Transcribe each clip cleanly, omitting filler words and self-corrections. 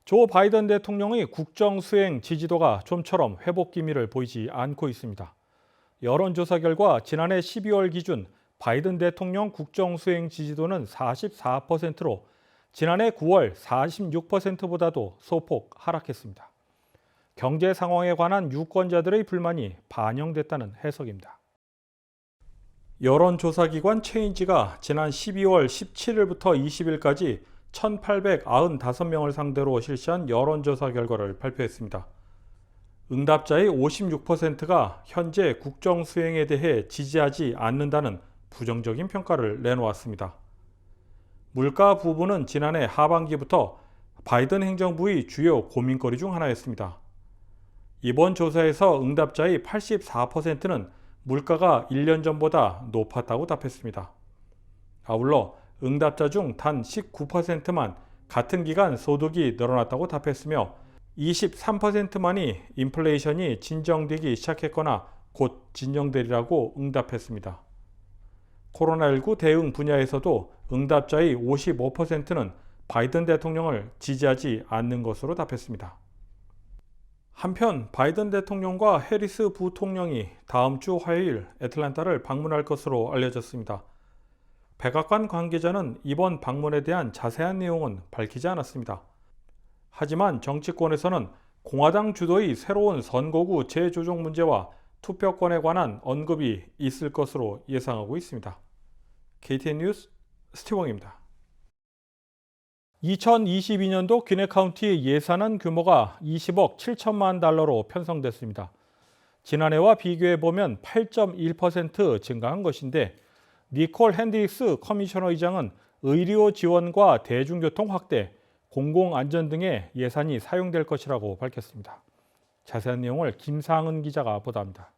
조 바이든 대통령의 국정 수행 지지도가 좀처럼 회복 기미를 보이지 않고 있습니다. 여론조사 결과 지난해 12월 기준 바이든 대통령 국정 수행 지지도는 44%로 지난해 9월 46%보다도 소폭 하락했습니다. 경제 상황에 관한 유권자들의 불만이 반영됐다는 해석입니다. 여론조사기관 체인지가 지난 12월 17일부터 20일까지 1,895명을 상대로 실시한 여론조사 결과를 발표했습니다. 응답자의 56%가 현재 국정 수행에 대해 지지하지 않는다는 부정적인 평가를 내놓았습니다. 물가 부분은 지난해 하반기부터 바이든 행정부의 주요 고민거리 중 하나였습니다. 이번 조사에서 응답자의 84%는 물가가 1년 전보다 높았다고 답했습니다. 아울러 응답자 중 단 19%만 같은 기간 소득이 늘어났다고 답했으며 23%만이 인플레이션이 진정되기 시작했거나 곧 진정되리라고 응답했습니다. 코로나19 대응 분야에서도 응답자의 55%는 바이든 대통령을 지지하지 않는 것으로 답했습니다. 한편 바이든 대통령과 해리스 부통령이 다음 주 화요일 애틀랜타를 방문할 것으로 알려졌습니다. 백악관 관계자는 이번 방문에 대한 자세한 내용은 밝히지 않았습니다. 하지만 정치권에서는 공화당 주도의 새로운 선거구 재조정 문제와 투표권에 관한 언급이 있을 것으로 예상하고 있습니다. KTN 뉴스 스티븐입니다. 2022년도 귀넷 카운티 예산안 규모가 20억 7천만 달러로 편성됐습니다. 지난해와 비교해보면 8.1% 증가한 것인데 니콜 핸드릭스 커미셔너 의장은 의료 지원과 대중교통 확대, 공공안전 등의 예산이 사용될 것이라고 밝혔습니다. 자세한 내용을 김상은 기자가 보도합니다.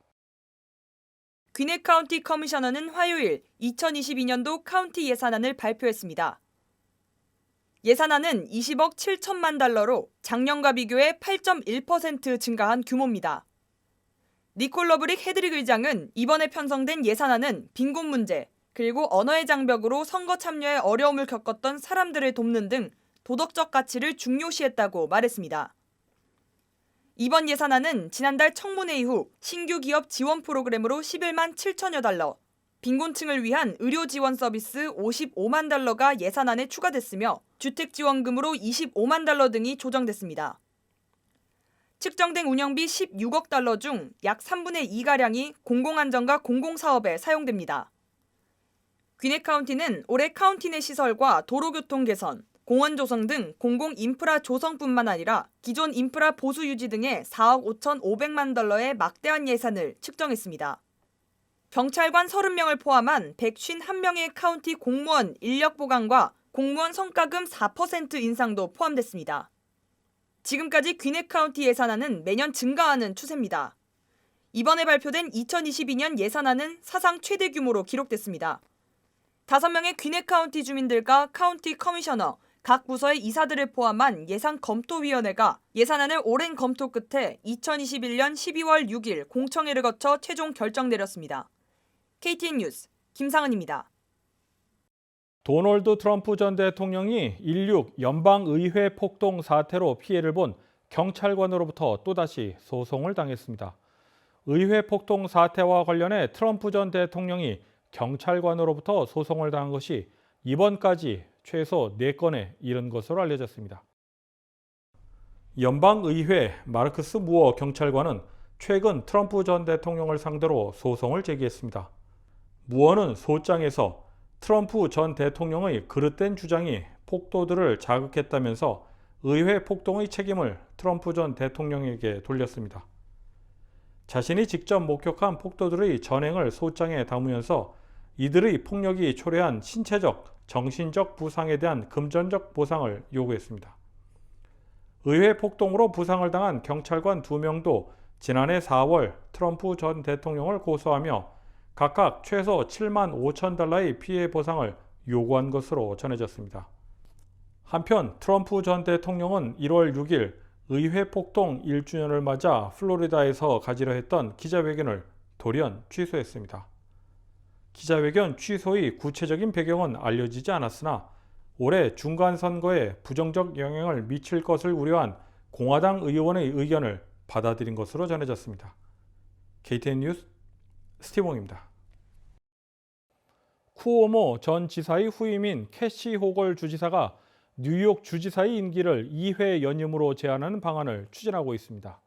귀넷 카운티 커미셔너는 화요일 2022년도 카운티 예산안을 발표했습니다. 예산안은 20억 7천만 달러로 작년과 비교해 8.1% 증가한 규모입니다. 니콜 러브릭 헤드릭 의장은 이번에 편성된 예산안은 빈곤 문제, 그리고 언어의 장벽으로 선거 참여에 어려움을 겪었던 사람들을 돕는 등 도덕적 가치를 중요시했다고 말했습니다. 이번 예산안은 지난달 청문회 이후 신규 기업 지원 프로그램으로 11만 7천여 달러, 빈곤층을 위한 의료 지원 서비스 55만 달러가 예산안에 추가됐으며 주택지원금으로 25만 달러 등이 조정됐습니다. 측정된 운영비 16억 달러 중 약 3분의 2가량이 공공안전과 공공사업에 사용됩니다. 귀넷 카운티는 올해 카운티 내 시설과 도로교통 개선, 공원 조성 등 공공인프라 조성뿐만 아니라 기존 인프라 보수 유지 등에 4억 5,500만 달러의 막대한 예산을 측정했습니다. 경찰관 30명을 포함한 151명의 카운티 공무원 인력 보강과 공무원 성과금 4% 인상도 포함됐습니다. 지금까지 귀넷 카운티 예산안은 매년 증가하는 추세입니다. 이번에 발표된 2022년 예산안은 사상 최대 규모로 기록됐습니다. 5명의 귀넷 카운티 주민들과 카운티 커미셔너, 각 부서의 이사들을 포함한 예산검토위원회가 예산안을 오랜 검토 끝에 2021년 12월 6일 공청회를 거쳐 최종 결정 내렸습니다. KTN 뉴스 김상은입니다. 도널드 트럼프 전 대통령이 16 연방의회 폭동 사태로 피해를 본 경찰관으로부터 또다시 소송을 당했습니다. 의회 폭동 사태와 관련해 트럼프 전 대통령이 경찰관으로부터 소송을 당한 것이 이번까지 최소 4건에 이른 것으로 알려졌습니다. 연방의회 마르크스 무어 경찰관은 최근 트럼프 전 대통령을 상대로 소송을 제기했습니다. 무어는 소장에서 트럼프 전 대통령의 그릇된 주장이 폭도들을 자극했다면서 의회 폭동의 책임을 트럼프 전 대통령에게 돌렸습니다. 자신이 직접 목격한 폭도들의 전행을 소장에 담으면서 이들의 폭력이 초래한 신체적, 정신적 부상에 대한 금전적 보상을 요구했습니다. 의회 폭동으로 부상을 당한 경찰관 2명도 지난해 4월 트럼프 전 대통령을 고소하며 각각 최소 7만 5천 달러의 피해 보상을 요구한 것으로 전해졌습니다. 한편 트럼프 전 대통령은 1월 6일 의회 폭동 1주년을 맞아 플로리다에서 가지려 했던 기자회견을 돌연 취소했습니다. 기자회견 취소의 구체적인 배경은 알려지지 않았으나 올해 중간선거에 부정적 영향을 미칠 것을 우려한 공화당 의원의 의견을 받아들인 것으로 전해졌습니다. KTN 뉴스 스티봉입니다. 쿠오모 전 지사의 후임인 캐시 호걸 주지사가 뉴욕 주지사의 임기를 2회 연임으로 제한하는 방안을 추진하고 있습니다.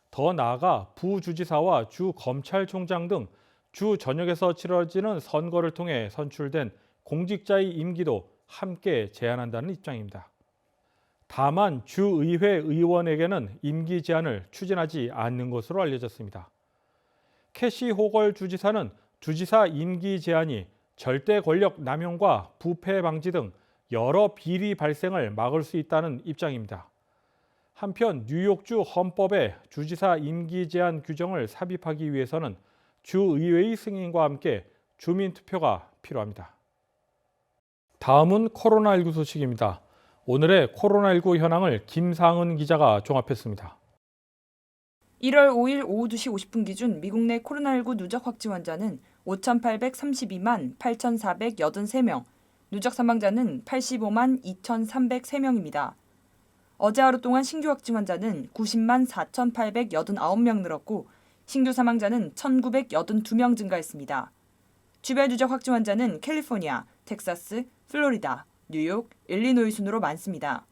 더 나아가 부주지사와 주 검찰총장 등 주 전역에서 치러지는 선거를 통해 선출된 공직자의 임기도 함께 제한한다는 입장입니다. 다만 주의회 의원에게는 임기 제한을 추진하지 않는 것으로 알려졌습니다. 캐시 호걸 주지사는 주지사 임기 제한이 절대 권력 남용과 부패 방지 등 여러 비리 발생을 막을 수 있다는 입장입니다. 한편 뉴욕주 헌법에 주지사 임기 제한 규정을 삽입하기 위해서는 주의회의 승인과 함께 주민투표가 필요합니다. 다음은 코로나19 소식입니다. 오늘의 코로나19 현황을 김상은 기자가 종합했습니다. 1월 5일 오후 2시 50분 기준 미국 내 코로나19 누적 확진 환자는 5,832만 8,483명, 누적 사망자는 85만 2,303명입니다. 어제 하루 동안 신규 확진 환자는 90만 4,889명 늘었고 신규 사망자는 1,982명 증가했습니다. 주별 누적 확진 환자는 캘리포니아, 텍사스, 플로리다, 뉴욕, 일리노이 순으로 많습니다.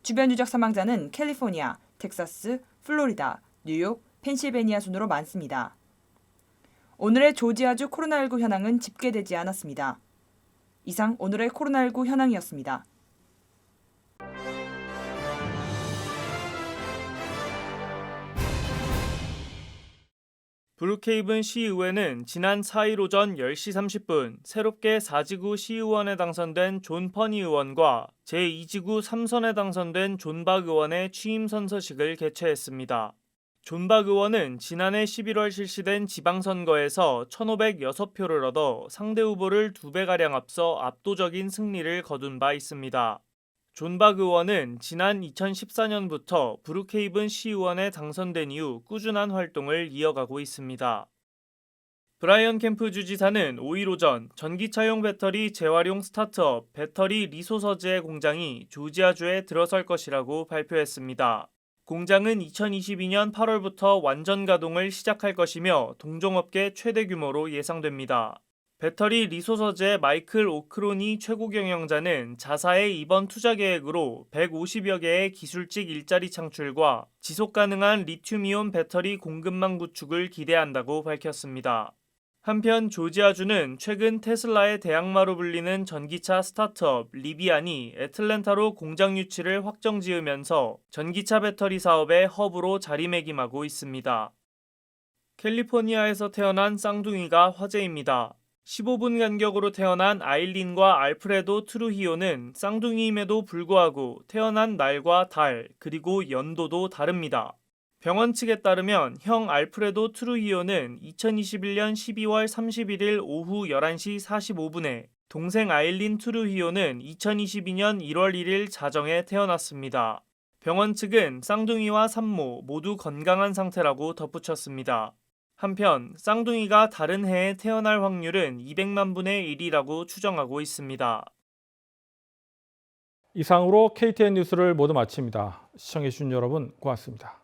주변 누적 사망자는 캘리포니아, 텍사스, 플로리다, 뉴욕, 펜실베니아 순으로 많습니다. 오늘의 조지아주 코로나19 현황은 집계되지 않았습니다. 이상 오늘의 코로나19 현황이었습니다. 브룩헤이븐 시의회는 지난 4일 오전 10시 30분 새롭게 4지구 시의원에 당선된 존 퍼니 의원과 제2지구 3선에 당선된 존 박 의원의 취임 선서식을 개최했습니다. 존 박 의원은 지난해 11월 실시된 지방선거에서 1,506표를 얻어 상대 후보를 2배가량 앞서 압도적인 승리를 거둔 바 있습니다. 존 박 의원은 지난 2014년부터 브룩헤이븐 시의원에 당선된 이후 꾸준한 활동을 이어가고 있습니다. 브라이언 캠프 주지사는 5일 오전 전기차용 배터리 재활용 스타트업 배터리 리소서즈의 공장이 조지아주에 들어설 것이라고 발표했습니다. 공장은 2022년 8월부터 완전 가동을 시작할 것이며 동종업계 최대 규모로 예상됩니다. 배터리 리소서즈의 마이클 오크로니 최고 경영자는 자사의 이번 투자 계획으로 150여 개의 기술직 일자리 창출과 지속 가능한 리튬이온 배터리 공급망 구축을 기대한다고 밝혔습니다. 한편 조지아주는 최근 테슬라의 대항마로 불리는 전기차 스타트업 리비안이 애틀랜타로 공장 유치를 확정 지으면서 전기차 배터리 사업의 허브로 자리매김하고 있습니다. 캘리포니아에서 태어난 쌍둥이가 화제입니다. 15분 간격으로 태어난 아일린과 알프레도 트루히오는 쌍둥이임에도 불구하고 태어난 날과 달, 그리고 연도도 다릅니다. 병원 측에 따르면 형 알프레도 트루히오는 2021년 12월 31일 오후 11시 45분에, 동생 아일린 트루히오는 2022년 1월 1일 자정에 태어났습니다. 병원 측은 쌍둥이와 산모 모두 건강한 상태라고 덧붙였습니다. 한편 쌍둥이가 다른 해에 태어날 확률은 200만 분의 1이라고 추정하고 있습니다. 이상으로 KTN 뉴스를 모두 마칩니다. 시청해주신 여러분 고맙습니다.